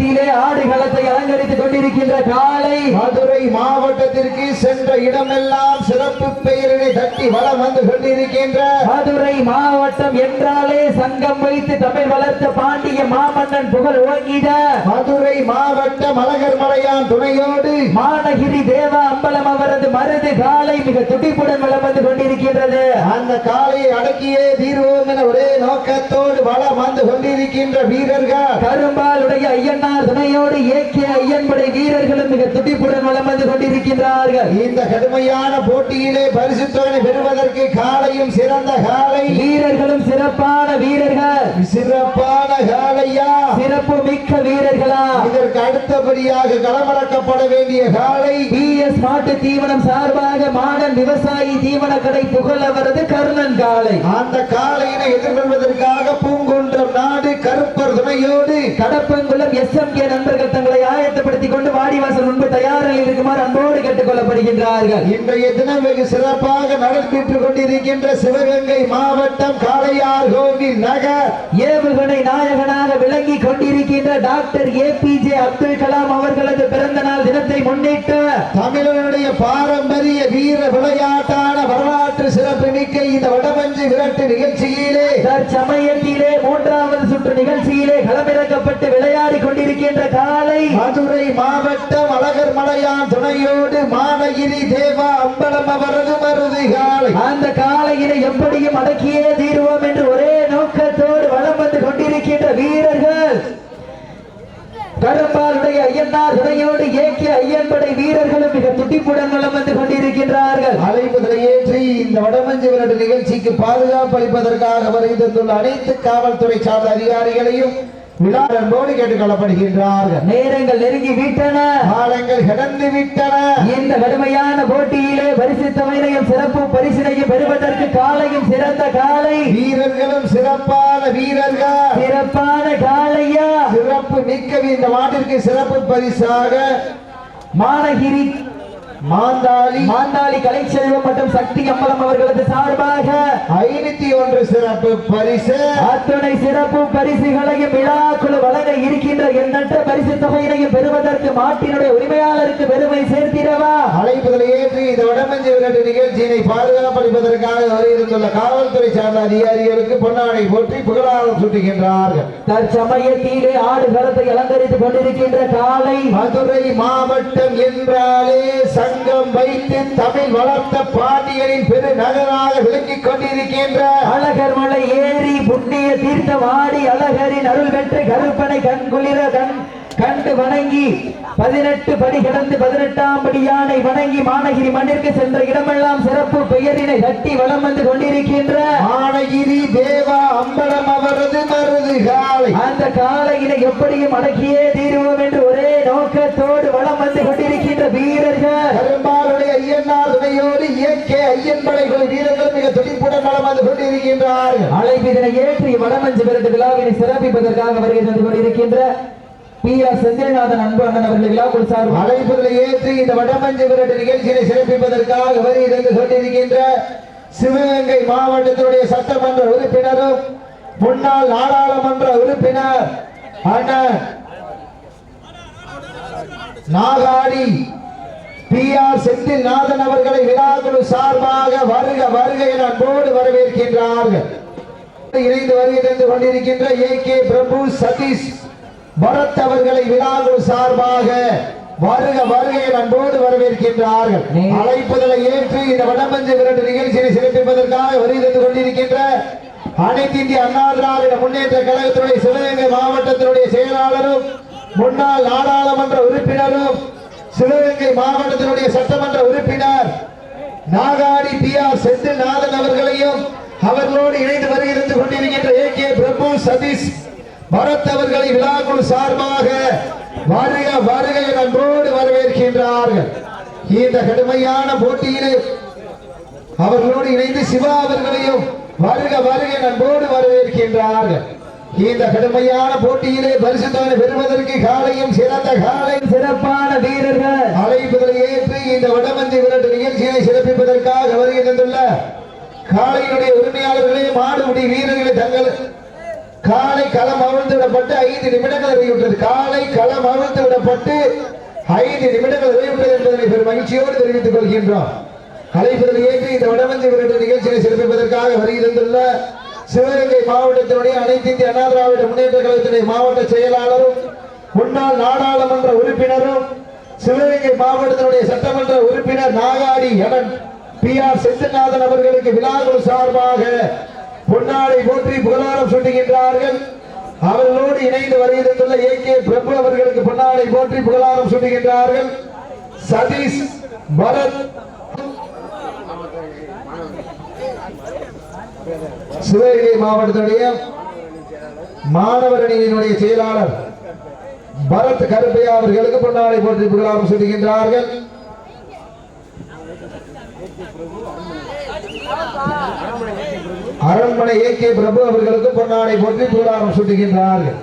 சமயத்திலே ஆடுகளத்தை அலங்கரித்துக் கொண்டிருக்கின்ற காலை மதுரை மாவட்டத்திற்கு சென்ற இடமெல்லாம் சிறப்பு பெயரினை தட்டி வளம் வந்து கொண்டிருக்கின்ற மதுரை மாவட்டம் என்றாலே சங்கம் வைத்து தமிழ் வளர்த்த பாண்டிய மாமன்னன் புகழ் ஓங்கிட மதுரை மாவட்டம் அழகர் மலையான் துணையோடு மானகிரி தேவா அம்பலம் அவரது மருது காலை மிக துடிப்புடன் வளம் வந்து கொண்டிருக்கின்றது. அந்த காலையை அடக்கியே தீர்வோம் என ஒரே நோக்கத்தோடு வளம் வந்து கொண்டிருக்கின்ற வீரர்கள் கரும்பாலுடைய ஐயனார் துணையோடு ஏகே ஐயன்படை வீரர்களும் மிக துடிப்புடன் வளம் வந்து கொண்டிருக்கின்றார்கள். இந்த கடுமையான போட்டியிலே பரிசு தொகை பெறுவதற்கு காலையும் சிறந்த காலை, வீரர்களும் சிறப்பான வீரர்கள், சிறப்பான காலையா, சிறப்பு மிக்க வீரர்களா. இதற்கு அடுத்தபடியாக களமிறக்கப்பட வேண்டிய காலை PS மாட்டு தீவனம் சார்பாக மாடன் விவசாயி தீவன கடை புகழ் அவரது கர்ணன் காலை. அந்த காலையினை எதிர்கொள்வதற்காக பூங்குன்றம் நாடு கருப்பர் துணையோடு கடப்பங்குளம் SMK நண்பர்கள் தங்களை ஆயத்தப்படுத்திக் கொண்டு வாடிவாசல் முன்பு தயாரில் இருக்குமாறு அன்போடு கேட்டுக் கொள்ளப்படுகின்றார்கள். இன்றைய தினம் வெகு சிறப்பாக நடைபெற்றுக் கொண்டிருக்கின்ற சிவகங்கை மாவட்டம் காளையார் கோவில் நகர் ஏவுகணை நாயகனாக விளங்கி கொண்டிருக்கின்ற டாக்டர் APJ அப்துல் கலாம் அவர்களது பிறந்த நாள் தினத்தை முன்னிட்டு தமிழனுடைய பாரம்பரிய வீர விளையாட்டான வரலாற்று சிறப்பு மிக்க இந்த வடமஞ்சு விரட்டு நிகழ்ச்சியிலே தற்சமயத்திலே மூன்றாவது சுற்று நிகழ்ச்சியிலே களமிறக்கப்பட்டு விளையாடி கொண்டிருக்கின்ற காலை மதுரை மாவட்டம் அழகர் மலையான் துணையோடு மானகிரி தேவா அம்பலம் அவரது மருது காலை. அந்த காலையினை எப்படியும் அடக்கியே தீர்வோம் என்று ஒரே நோக்கத்தோடு வளம் வந்து கொண்டிருக்கின்ற வீரர்கள் கரும்பாலுடைய ஐயனார் துணையோடு ஏகே ஐயன்படை வீரர்களும் மிக துடிப்புடன் வளம் வந்து கொண்டிருக்கின்றார்கள். அழைப்புதலை ஏற்றி இந்த வடமஞ்சு விரட்டு நிகழ்ச்சிக்கு பாதுகாப்பு அளிப்பதற்காக வருகை தந்துள்ள அனைத்து காவல்துறை சார்ந்த அதிகாரிகளையும் விழாவோடு கேட்டுக் கொள்ளப்படுகின்றார்கள். நேரங்கள் நெருங்கி விட்டன, காலங்கள் கடந்து விட்டன. இந்த கடுமையான போட்டியிலே பரிசு தொகையையும் சிறப்பு பரிசினையும் பெறுவதற்கு காலையும் சிறந்த காலை, வீரர்களும் சிறப்பான வீரர்கள், சிறப்பான காலையா, சிறப்பு மிக்க இந்த மாட்டிற்கு சிறப்பு பரிசாக மானகிரி மாந்தாளி கலைச்செல்வம் மற்றும் சக்தி அம்பலம் அவர்களது சார்பாக 501 சிறப்பு பரிசு, அத்துணை சிறப்பு பரிசுகளையும் விழாக்குழு வழங்க இருக்கின்ற எண்ணற்ற பரிசு தொகையினையும் பெறுவதற்கு மாட்டினுடைய உரிமையாளருக்கு பெருமை சேர்த்திடவா அழைப்புதலை ஏற்றி இந்த வடமஞ்சு விரட்டு நிகழ்ச்சியினை பாதுகாப்பளிப்பதற்காக வருகின்ற காவல்துறை சார்ந்த அதிகாரிகளுக்கு பொன்னாடை போற்றி புகழாரம் சூட்டுகின்றார்கள். தற்சமயத்திலே ஆடுகளத்தை அலங்கரித்துக் கொண்டிருக்கின்ற காலை மதுரை மாவட்டம் என்றாலே சங்கம் வைத்து தமிழ் வளர்த்த பாண்டியரின் பெருநகராக விளங்கிக் கொண்டிருக்கின்ற அழகர் மலை ஏறி புண்ணிய தீர்த்தம் ஆடி அழகரின் அருள் பெற்று கருப்பனை கண்குளிர கண்டு வணங்கி 18 படி கடந்து 18ஆம் படி யானை வணங்கி மானகிரி மண்ணிற்கு சென்ற இடமெல்லாம் சிறப்பு பெயரினை தட்டி வளம் வந்து கொண்டிருக்கின்ற மானகிரி தேவா அம்பலம் அவரது மருது காலை. அந்த காலையினை எப்படியும் அடக்கியே தீர்வோம் என்று ஒரே நோக்கத்தோடு வளம் வந்து கொண்டிருக்கின்ற வீரர்கள் கரும்பாலுடைய ஐயனார் துணையோடு ஏகே ஐயன்படைகள் வீரர்கள் மிக துடிப்புடன் வளம் வந்து கொண்டிருக்கின்றார்கள். அழைப்பிதனை ஏற்றி வடமஞ்சு விரட்டு விழாவினை சிறப்பிப்பதற்காக வருகை தந்து கொண்டிருக்கின்ற PR செந்தில்நாதன் அன்பு அண்ணன் அவர்கள் விழாக்குழு சார்பாக அழைப்புதலை ஏற்றி இந்த வடமஞ்சு விரட்டு நிகழ்ச்சியை சிறப்பிப்பதற்காக வருகை தந்து கொண்டிருக்கின்ற சிவகங்கை மாவட்டத்தினுடைய சட்டமன்ற உறுப்பினரும் முன்னாள் நாடாளுமன்ற உறுப்பினர் அண்ணன் நாகாடி PR செந்தில்நாதன் அவர்களை விழாக்குழு சார்பாக வருக வருக என அன்போடு வரவேற்கின்றார்கள். இணைந்து வருகை தந்து கொண்டிருக்கின்ற AK பிரபு சதீஷ் பரத் அவர்களை விழாக்குழு சார்பாக வருக வருக என அன்போடு வரவேற்கின்றார்கள். அழைப்புதலை ஏற்று இந்த வடமஞ்சு விரட்டு நிகழ்ச்சியை சிறப்பிப்பதற்காக வருகை தந்து கொண்டிருக்கின்ற அனைத்து இந்திய அண்ணா திராவிட முன்னேற்ற கழகத்தினுடைய சிவகங்கை மாவட்டத்தினுடைய செயலாளரும் முன்னாள் நாடாளுமன்ற உறுப்பினரும் சிவகங்கை மாவட்டத்தினுடைய சட்டமன்ற உறுப்பினர் நாகாடி PR செந்தில்நாதன் அவர்களையும் அவர்களோடு இணைந்து வருகிறது கொண்டிருக்கின்ற AK பிரபு சதீஷ் பரத் அவர்களை விழாக்குழு சார்பாக வருக வருக என அன்போடு வரவேற்கின்றார்கள். இந்த கடுமையான போட்டியிலே அவர்களோடு இணைந்து சிவா அவர்களையும் வருக வருக என அன்போடு வரவேற்கின்றார்கள். இந்த கடுமையான போட்டியிலே பரிசு தொகை பெறுவதற்கு காலையும் சிறந்த காலை, சிறப்பான வீரர்கள் அழைப்புதலை ஏற்று இந்த வடமஞ்சு விரட்டு நிகழ்ச்சியை சிறப்பிப்பதற்காக வருகை தந்துள்ள காளையினுடைய உரிமையாளர்களே மாடுபிடி வீரர்களை தங்கள் காலை களம் அவிழ்த்து விடப்பட்டு 5 நிமிடங்கள் நிறைவுற்றது. காலை களம் அவிழ்த்து விடப்பட்டு 5 நிமிடங்கள் நிறைவுற்றது என்பதனை பெரும் மகிழ்ச்சியோடு தெரிவித்துக் கொள்கின்றோம். அழைப்புதல் ஏற்று இந்த வடமஞ்சி விரட்டு நிகழ்ச்சியை சிறப்பிப்பதற்காக வருகின்ற சிவகங்கை மாவட்டத்தினுடைய அனைத்து இந்திய அண்ணா திராவிட முன்னேற்ற கழகத்தினுடைய மாவட்ட செயலாளரும் முன்னாள் நாடாளுமன்ற உறுப்பினரும் சிவகங்கை மாவட்டத்தினுடைய சட்டமன்ற உறுப்பினர் நாகாடி PR செந்தில்நாதன் அவர்களுக்கு விழாக்குழு சார்பாக பொன்னாடை போற்றி புகழாரம் சுட்டுகின்றார்கள். அவர்களோடு இணைந்து வருகின்ற AK பிரபு அவர்களுக்கு பொன்னாடை போற்றி புகழாரம் சுட்டுகின்றார்கள். சதீஷ் பரத் சிவகங்கை மாவட்டத்துடைய மாணவர் அணியினுடைய செயலாளர் பரத் கருப்பையா அவர்களுக்கு பொன்னாடை போற்றி புகழாரம் சுட்டுகின்றார்கள். அரண்மனை AK பிரபு அவர்களுக்கு பொன்னாடை போற்றி புகழாரம் சுட்டுகின்றார்கள்.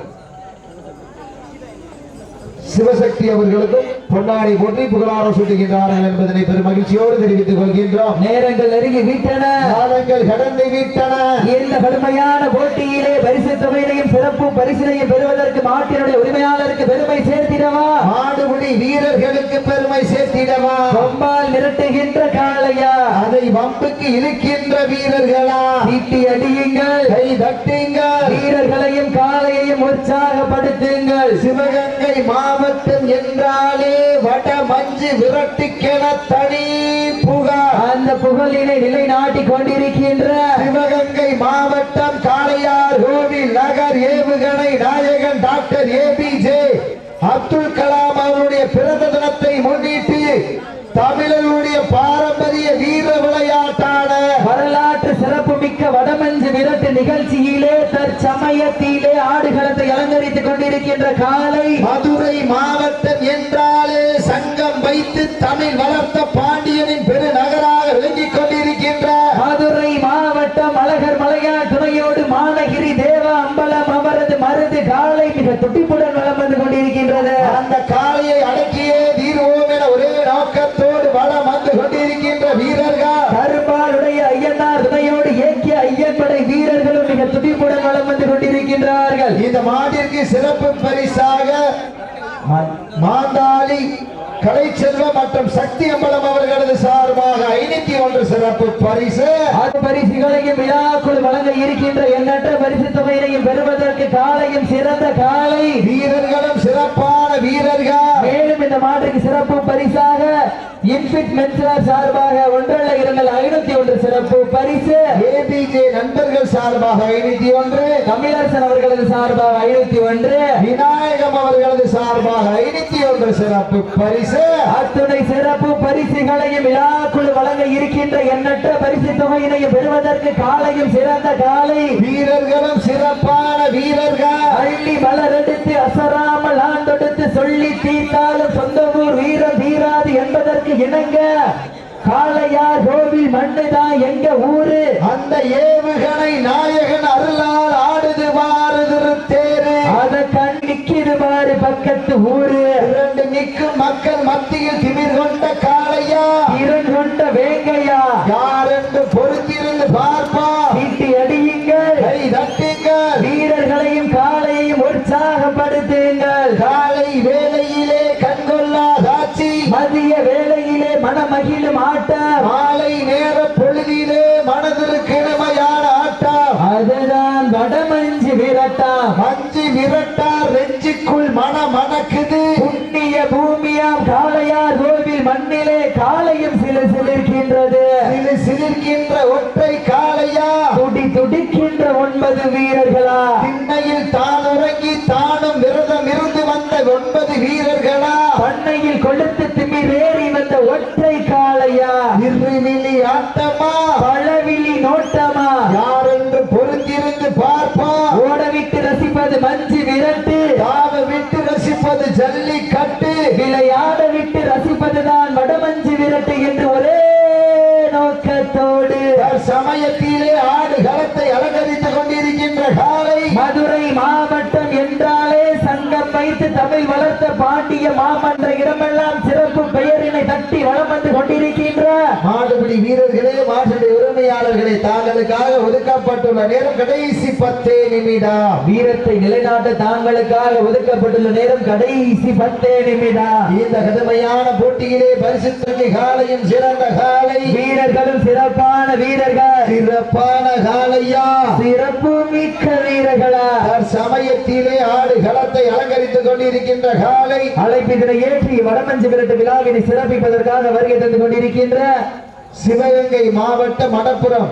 சிவசக்தி அவர்களுக்கும் பொன்னாடை போற்றி புகழாரம் சுட்டுகின்றார்கள் என்பதனை பெரும் மகிழ்ச்சியோடு தெரிவித்துக் கொள்கின்றோம். நேரங்கள் நெருங்கி விட்டன, காலங்கள் கடந்து விட்டன. இந்த கடுமையான போட்டியிலே பரிசு தொகையினையும் சிறப்பு பரிசினையும் பெறுவதற்கு மாட்டினுடைய உரிமையாளருக்கு பெருமை சேர்த்திடவா, மாடுபிடி வீரர்களுக்கு பெருமை சேர்த்திடவா, கொம்பால் மிரட்டுகின்ற காளையா, அதை வம்புக்கு இழுக்கின்ற வீரர்களா, தீட்டி அடியுங்கள், கை தட்டுங்கள், வீரர்களையும் காளையையும் உற்சாகப்படுத்துங்கள். சிவகங்கை மாவட்டம் என்றாலே வட மஞ்சு விரட்டுக்கென தனி புகழ். அந்த புகழினை நிலைநாட்டிக் கொண்டிருக்கின்ற சிவகங்கை மாவட்டம் காளையார் கோவில் நகர் ஏவுகணை நாயகன் டாக்டர் APJ அப்துல் கலாம் அவருடைய பிறந்த தினத்தை முன்னிட்டு தமிழர்களுடைய பாரம்பரிய வீர விளையாட்டான வரலாற்று சிறப்பு மிக்க வடமஞ்சு விரட்டு நிகழ்ச்சியிலே தற்சமயத்திலே ஆடுகளத்தை அலங்கரித்துக் கொண்டிருக்கின்ற காலை மதுரை மாவட்டம் என்றாலே சங்கம் வைத்து தமிழ் வளர்த்த பாண்டியனின் பெருநகராக விளங்கிக் கொண்டிருக்கின்ற மதுரை மாவட்டம் அழகர் மலையார் துணையோடு மானகிரி தேவ அம்பலம் அவரது மருது காலை மிக துடிப்புடன் வலம் வந்து கொண்டிருக்கின்றது. அந்த காளையை அடக்கியே தீர்வோம் என ஒரே நோக்கத்தோடு வளம் வந்து கொண்டிருக்கின்ற வீரர்கள் கரும்பாலுடைய ஐயனார் துணையோடு ஏக்கிய ஐயன்படை வீரர்களும் மிக துடிப்புடன் வலம் வந்து கொண்டிருக்கின்றார்கள். இந்த மாட்டிற்கு சிறப்பு பரிசாக மாந்தாளி கலைச்செல்வம் மற்றும் சக்தி அம்பலம் அவர்களது சார்பாக 501 சிறப்பு பரிசு. அது பரிசுகளையும் விழாக்குள் வழங்க இருக்கின்ற எண்ணற்ற பரிசு தொகையினையும் பெறுவதற்கு காலையும் சிறந்த காலை வீரர்களும் சிறப்பான வீரர்கள். மேலும் இந்த மாற்றுக்கு சிறப்பு பரிசாக இன்ஃபிட் மென்சார் சார்பாக 501 சிறப்பு பரிசு. APJ நண்பர்கள் சார்பாக 501, தமிழரசன் அவர்களது சார்பாக 501, விநாயகம் அவர்களது சார்பாக 501 சிறப்பு பரிசு. அத்துணை சிறப்பு பரிசுகளையும் விழாக்குள் வழங்க இருக்கின்ற எண்ணற்ற பரிசு தொகையினையும் பெறுவதற்கு காலையும் சிறந்த காலை வீரர்களும் சிறப்பான வீரர்கள். அள்ளி மலரெடுத்து அசராமல் ஆண்டெடுத்து சொல்லி தீர்த்தாலும் சொந்த ஊர் வீரம் தீராது என்பதற்கு இணங்க காளையார் கோவில் மண்ணுதான் எங்க ஊரு. அந்த ஏவுகணை நாயகன் அருளால் ஆடுது மாறுது தேரு. அத கண் நிக்கிது பாரு பக்கத்து ஊரு. 2 நிற்கும் மக்கள் மத்தியில் திமிர் கொண்ட காளையா, திறன் கொண்ட வேங்கையா, யார் என்று பொறுத்திருந்து பார்ப்பா. தீட்டி அடியுங்கள், கை தட்டுங்கள், வீரர்களையும் காளையையும் உற்சாகப்படுத்துங்கள். காலை வேளையிலே கண்கொள்ளா காட்சி, மதிய வேளையிலே மனமகிழும் ஆட்டம், மாலை நேர பொழுதிலே மனதிற்கு இனிமையான ஆட்டம். அதுதான் வடமஞ்சு விரட்டம். மஞ்சு விரட்டார் நெஞ்சுக்குள் மனக்குது. புண்ணிய பூமியாம் காளையார் கோவில் மண்ணிலே காளையும் சிலிர்க்கின்றது. சிலிர்க்கின்ற ஒற்றை காளையா, துடிக்கின்ற 9 வீரர்களா, திண்ணையில் தான் உறங்கி தானும் விரதம் இருந்து வந்த 9 வீரர்களா, பண்ணையில் கொளுத்து திமிரேறி வந்த ஒற்றை காளையா, இருவிழி ஆட்டமா, பழவிழி நோட்டமா, யார் என்று பொறுத்திருந்து பார்ப்பா. ஓடவிட்டு ரசிப்பது மஞ்சு விரட்டு, தாவ விட்டு ரசிப்பது ஜல்லிக்கட்டு, விளையாட விட்டு ரசிப்பதுதான் வடமஞ்சு விரட்டு என்று ஒரே நோக்கத்தோடு சமயத்திலே ஆடு களத்தை அலங்கரித்துக் கொண்டிருக்கின்ற காலை மதுரை மாவட்டம் என்றாலே சங்கம் வைத்து தமிழ் வளர்த்த பாண்டிய மாமன்ற இடமெல்லாம் சிறப்பு பெயரினை தட்டி வளம் வந்து கொண்டிருக்கின்ற மாடுபிடி வீரர்களே, மாட்டுடைய உரிமையாளர்களே, தாங்களுக்காக ஒதுக்கப்பட்டுள்ள நேரம் கடைசி 10 நிமிடம். வீரத்தை நிலைநாட்ட தாங்களுக்காக ஒதுக்கப்பட்டுள்ள நேரம் கடைசி 10 நிமிடம். இந்த கடுமையான போட்டியிலே பரிசுத்தற்கு காலையும் சிறந்த காலை, வீரர்களும் சிறப்பான வீரர்கள், சிறப்பான காலையா, சிறப்பு மிக்க வீரர்களா, சமயத்திலே ஆடு களத்தை அலங்கரித்துக் கொண்டிருக்கின்ற காலை, அழைப்பிதனை ஏற்றி வடமஞ்சு விரட்டு விழாவினை சிறப்பிப்பதற்காக வருகை தந்து கொண்டிருக்கின்ற சிவகங்கை மாவட்டம் மடப்புறம்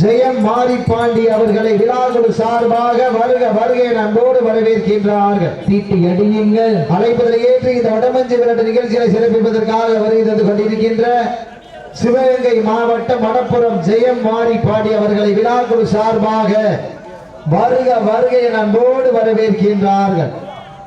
ஜெயம் மாரிப்பாண்டி அவர்களை விழாக்குழு சார்பாக வருக வருகை அன்போடு வரவேற்கின்றார்கள். சீட்டு அடியுங்கள். அழைப்பதை ஏற்றி இந்த வடமஞ்சு விரட்டு நிகழ்ச்சிகளை சிறப்பிப்பதற்காக வருகை தந்து கொண்டிருக்கின்ற சிவகங்கை மாவட்டம் மடப்புறம் ஜெயம் மாரிப்பாண்டி அவர்களை விழாக்குழு சார்பாக வருக வருகை அன்போடு வரவேற்கின்றார்கள்.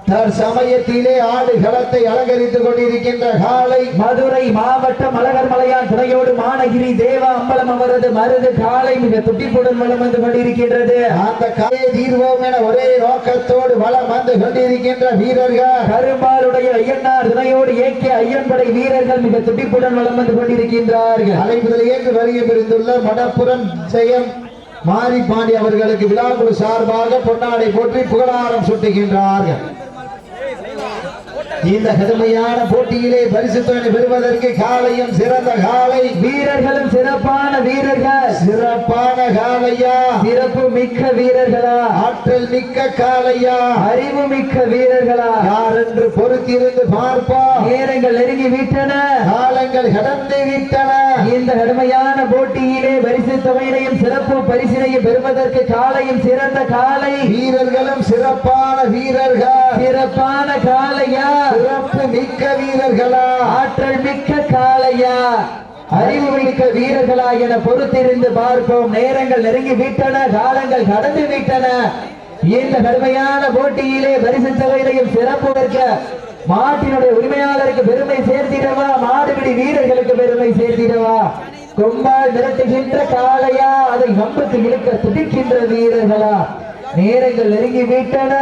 தற்சமயத்திலே ஆடு களத்தை அலங்கரித்துக் கொண்டிருக்கின்ற காலை, மதுரை மாவட்டம் அழகர் மலையான் துணையோடு மானகிரி தேவா அம்பலம் அவரது மருது காலை மிக துட்டிப்புடன் வளம் வந்து கொண்டிருக்கின்றது. அந்த காலையை தீர்வோம் என ஒரே நோக்கத்தோடு வளம் வந்து கொண்டிருக்கின்ற வீரர்கள் கரும்பாலுடைய ஐயனார் துணையோடு ஏகே ஐயன்படை வீரர்கள் மிக துட்டிப்புடன் வளம் வந்து கொண்டிருக்கின்றார்கள். அழைப்புதல் ஏற்று வருகை புரிந்துள்ள மடப்புறம் ஜெயம் மாரிப்பாண்டி அவர்களுக்கு விழாக்குழு சார்பாக பொன்னாடை போற்றி புகழாரம் சுட்டுகின்றார்கள். இந்த கடுமையான போட்டியிலே பரிசு தொகை பெறுவதற்கு காலையும் சிறந்த காலை, வீரர்களும் சிறப்பான வீரர்கள், சிறப்பான காலையா, சிறப்பு மிக்க வீரர்களா, ஆற்றல் மிக்க காலையா, அறிவு மிக்க வீரர்களா, யார் என்று பொறுத்திருந்து பார்ப்போம். நேரங்கள் நெருங்கி விட்டன, காலங்கள் கடந்து விட்டன. இந்த கடுமையான போட்டியிலே பரிசு தொகையினையும் சிறப்பு பரிசினையும் பெறுவதற்கு காலையும் சிறந்த காலை, வீரர்களும் சிறப்பான வீரர்கள், சிறப்பான காலையா, சிறப்பு மிக்க வீரர்களா, ஆற்றல் மிக்க காலையா, அறிவு மிக்க வீரர்களா என பொறுத்திருந்து பார்ப்போம். நேரங்கள் நெருங்கி விட்டன, காலங்கள் கடந்து விட்டன. இந்த கடுமையான போட்டியிலே பரிசு தொகையினையும் சிறப்பு பெற்ற மாட்டினுடைய உரிமையாளருக்கு பெருமை சேர்த்திடவா, மாடுபிடி வீரர்களுக்கு பெருமை சேர்த்திடவா, கொம்பால் மிரட்டுகின்ற காளையா, அதை நம்புக்கு இழுக்க துடிக்கின்ற வீரர்களா, நேரங்கள் நெருங்கி விட்டன.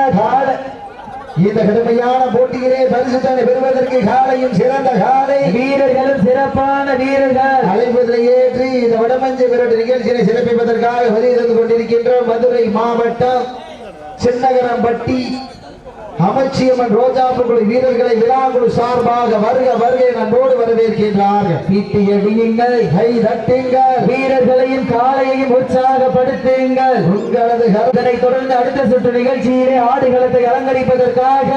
இந்த கடுமையான போட்டியிலே பரிசு தொகை பெறுவதற்கு காலையும் சிறந்த காலை, வீரர்களும் சிறப்பான வீரர்கள், அழைப்பதை ஏற்றி இந்த வடமஞ்சு விரட்டு நிகழ்ச்சியை சிறப்பிப்பதற்காக வருகை தந்து கொண்டிருக்கின்ற மதுரை மாவட்டம் சின்னகரம்பட்டி அமைச்சியம்மன் ரோஜாப்பு வீரர்களை விழாக்குழு சார்பாக வருக வருகை அன்போடு வரவேற்கின்றார்கள். சீட்டு அடியுங்கள், கை தட்டுங்கள், வீரர்களையும் காலையையும் உற்சாகப்படுத்துங்கள். உங்களது இதனை தொடர்ந்து அடுத்த சுற்று நிகழ்ச்சியிலே ஆடுகளத்தை அலங்கரிப்பதற்காக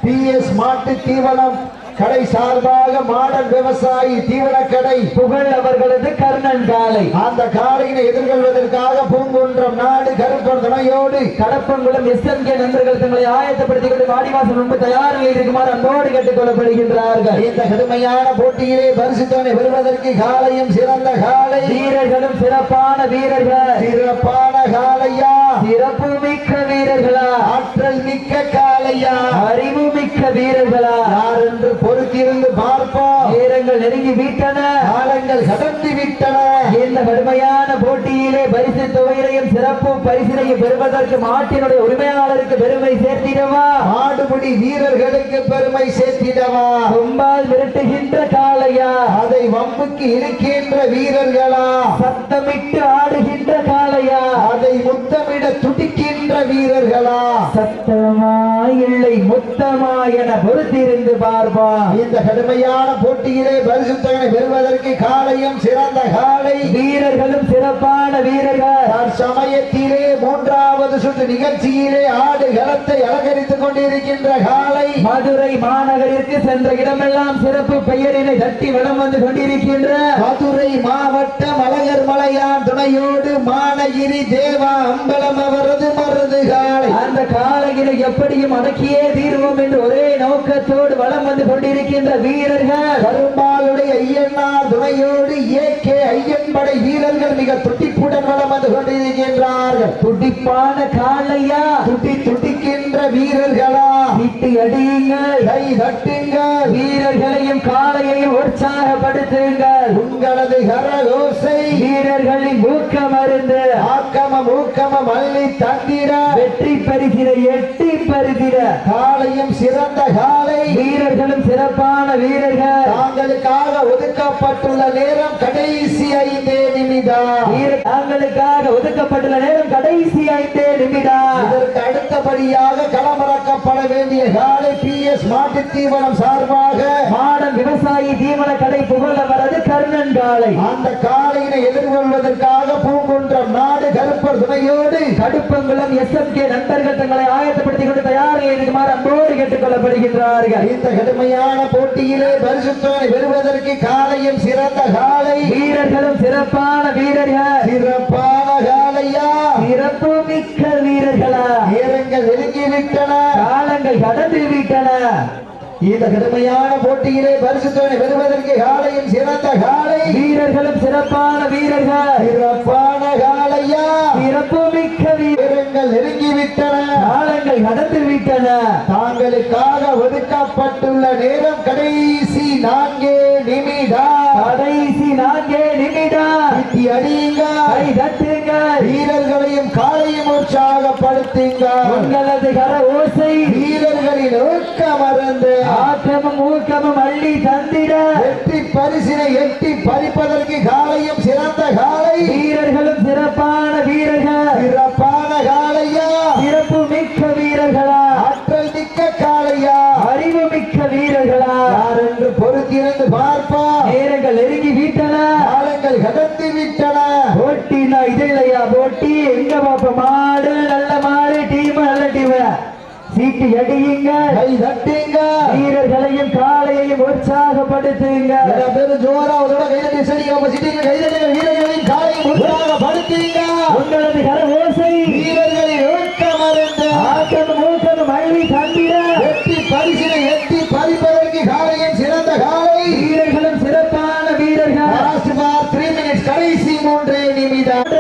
PS மாட்டு தீவனம் கடை சார்பாக மாடல் விவசாயி தீவன கடை புகழ் அவர்களது கர்ணன் காலை, அந்த காலையினை எதிர்கொள்வதற்காக பூங்குன்றம் நாடு கருப்பன் துணையோடு கடப்பங்குளம் SMK நண்பர்கள் தங்களை ஆயத்தப்படுத்திக் கொண்டு வாடிவாசல் முன்பு தயார் நிலையில் இருக்குமாறு அன்போடு கேட்டுக் கொள்ளப்படுகின்றார்கள். இந்த கடுமையான போட்டியிலே பரிசு தொகை பெறுவதற்கு காலையும் சிறந்த காலை, வீரர்களும் சிறப்பான வீரர்கள், சிறப்பான காலையா, சிறப்பு மிக்க வீரர்களா, ஆற்றல் மிக்க காலையா, அறிவு மிக்க வீரர்களா, யார் என்று பொறுத்திருந்து பார்ப்போம். நேரங்கள் நெருங்கி விட்டன, காலங்கள் கடந்து விட்டன. இந்த கடுமையான போட்டியிலே பரிசு தொகையினையும் சிறப்பு பரிசினையும் பெறுவதற்கு மாட்டினுடைய உரிமையாளருக்கு பெருமை சேர்த்திடவா, மாடுபிடி வீரர்களுக்கு பெருமை சேர்த்திடவா, கொம்பால் மிரட்டுகின்ற காளையா, அதை வம்புக்கு இழுக்கின்ற வீரர்களா, சத்தமிட்டு ஆடுகின்ற காளையா, அதை முத்தமிட துடிக்கின்ற வீரர்களா, சத்தமா இல்லை முத்தமா என பொறுத்திருந்து பார்ப்போம். இந்த கடுமையான போட்டியிலே பரிசு தொகை பெறுவதற்கு காலையும் சிறந்த காலை, வீரர்களும் சிறப்பான வீரர்கள், சமயத்திலே மூன்றாவது சுற்று நிகழ்ச்சியிலே ஆடு களத்தை அலங்கரித்துக் கொண்டிருக்கின்ற காலை, மதுரை மாநகரிற்கு சென்ற இடமெல்லாம் சிறப்பு பெயரினை தட்டி வலம் வந்து கொண்டிருக்கின்ற மதுரை மாவட்டம் அழகர் மலையான் துணையோடு மானகிரி தேவா அம்பலம் அவரது மருது காலை, அந்த காலையினை எப்படியும் அடக்கியே தீர்வோம் என்று ஒரே நோக்கத்தோடு வலம் வந்து கொண்டிருக்கின்ற வீரர்கள் கரும்பாலுடைய ஐயனார் துணையோடு ஏகே ஐயன்படை வீரர்கள் மிக துடிப்புடன் வலம் வந்து கொண்டிருக்கின்றார்கள். துடிப்பான காளையா, துடிக்கின்ற வீரர்களா, வீட்டு அடியுங்கள், கை தட்டுங்கள், வீரர்களையும் காளையையும் உற்சாகப்படுத்துங்கள். உங்களது கரகோசை வீரர்களின் ஊக்கம் அருந்து ஆக்கமம் ஊக்கமம் அள்ளி தந்திட வெற்றி பரிசில எட்டி பரிசில காலையும் சிறந்த காலை வீரர்களும் சிறப்பான வீரர்கள். தாங்களுக்காக ஒதுக்கப்பட்டுள்ள நேரம் கடைசி 5 நிமிடம். தாங்களுக்காக ஒதுக்கப்பட்டுள்ள நேரம் கடைசி 5 நிமிடம். இதற்கு அடுத்தபடியாக களமிறக்கப்பட வேண்டிய காலை PS மாட்டு தீவனம் சார்பாக மாடன் விவசாயி தீவன கடை புகழவரது கர்ணன் காளை. அந்த காலையினை எதிர்கொள்வதற்காக பூங்குன்றம் நாடு கருப்பர் துணையோடு கடுப்பங்குளம் SMK நண்பர்கள் தங்களை ஆயத்தப்படுத்திக் கொண்டு தயாராக இருக்குமாறு அன்போடு கேட்டுக் கொள்ளப்படுகின்றார்கள். இந்த கடுமையான போட்டியிலே பரிசுத்தோனை பெறுவதற்கு காலையும் சிறந்த காலை வீரர்களும் சிறப்பான வீரர்கள். சிறப்பான காலையா சிறப்பு மிக்க வீரர்களா. நேரங்கள் நெருங்கிவிட்டன, காலங்கள் கடந்து விட்டன. இந்த கடுமையான போட்டியிலே பரிசுத்தோனை பெறுவதற்கு காலையும் சிறந்த காலை வீரர்களும் சிறப்பான வீரர்கள். சிறப்பான காலையா சிறப்பு மிக்க நேரங்கள் நெருங்கிவிட்டன, காலங்கள் கடந்து விட்டன. தாங்களுக்காக ஒதுக்கப்பட்டுள்ள நேரம் கடைசி 4 நிமிடம். கடைசி 4 நிமிடம். இட்டி அடியுங்கள், கை தட்டுங்கள். வீரர்களையும் காலையும் உற்சாகப்படுத்துங்கள். உங்களது கர ஓசை வீரர்களின் ஊக்கம் மறந்து ஆக்கமும் ஊக்கமும் அள்ளி தந்திட வெற்றி பரிசினை எட்டி பறிப்பதற்கு காலையும் சிறந்த காலை வீரர்களும் சிறப்பான வீரர்கள். சிறப்பான காலையா சிறப்பு மிக்க வீரர்களா. ஆற்றல் மிக்க காலையா அறிவு மிக்க வீரர்களா. யார் என்று பொறுத்திருந்து பார்ப்பா. நேரங்கள் நெருங்கி விட்டன, காலங்கள் கடந்து விட்டன. போட்டினா இது இல்லையா போட்டி. எங்க பாப்ப மாடு நல்ல மாடு, டீம் நல்ல டீம். சீட்டு அடியுங்க, கை தட்டுங்க, வீரர்களையும் காளையையும் உற்சாகப்படுத்துங்க. எல்லா பேரும் ஜோரா ஒரு தடவை கைதட்டி சடிக்காம சிட்டிங்க, கைதட்டுங்க, வீரர்களையும் காலையும் உற்சாகப்படுத்துங்க. உங்களது கர ஓசை வீரர்களின் ஊக்கம் மறந்து ஆக்கமும் ஊக்கமும் அள்ளி தந்திட வெற்றி பரிசினை எட்டி பறிப்பதற்கு காலையும் சிறந்த காலை வீரர்களும் சிறப்பான வீரர்கள். Last for 3 minutes, கடைசி 3 நிமிடம்.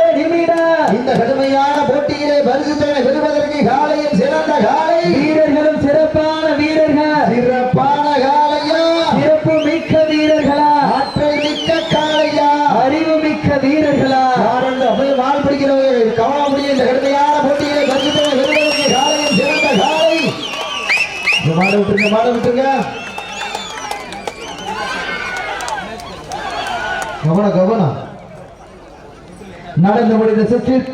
இந்த கடுமையான போட்டியிலே பரிசுத்தனை பெறுவதற்கு காலையும் சிறந்த காலை வீரர்களும் சிறப்பான வீரர்கள். சிறப்பான காலையா சிறப்பு மிக்க வீரர்களா. ஆற்றல் மிக்க காலையா அறிவு மிக்க வீரர்களா. யாரென்று அப்படியே மால் பிடிக்கிறவர்கள் கவனம் முடியும். இந்த கடுமையான போட்டியிலே பரிசுத்தனை பெறுவதற்கு காலையும் சிறந்த காலை. மாட விட்டுருங்க, மாட விட்டுருங்க. கவனம் கவனம். நடந்து முடிந்த சுற்றில்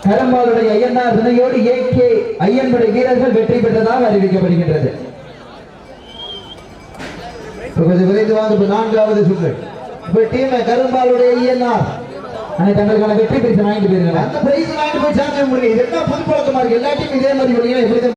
கரம்பாலுடைய ஐயனார் துணையோடு AK ஐயன்படை வீரர்கள் வெற்றி பெற்றதாக அறிவிக்கப்படுகின்றது. கொஞ்சம் விரைந்து வாங்க. இப்ப 4வது சுற்று. இப்ப டீம் கரும்பாலுடைய ஐயனார் தங்களுக்கான வெற்றி பரிசு வாங்கிட்டு போயிருக்காங்க. அந்த பிரைஸ் வாங்கிட்டு போய் சாப்பிட முடியும். இது என்ன புது பழக்கமா இருக்கு? எல்லா டீம் இதே மாதிரி பண்ணீங்கன்னா எப்படி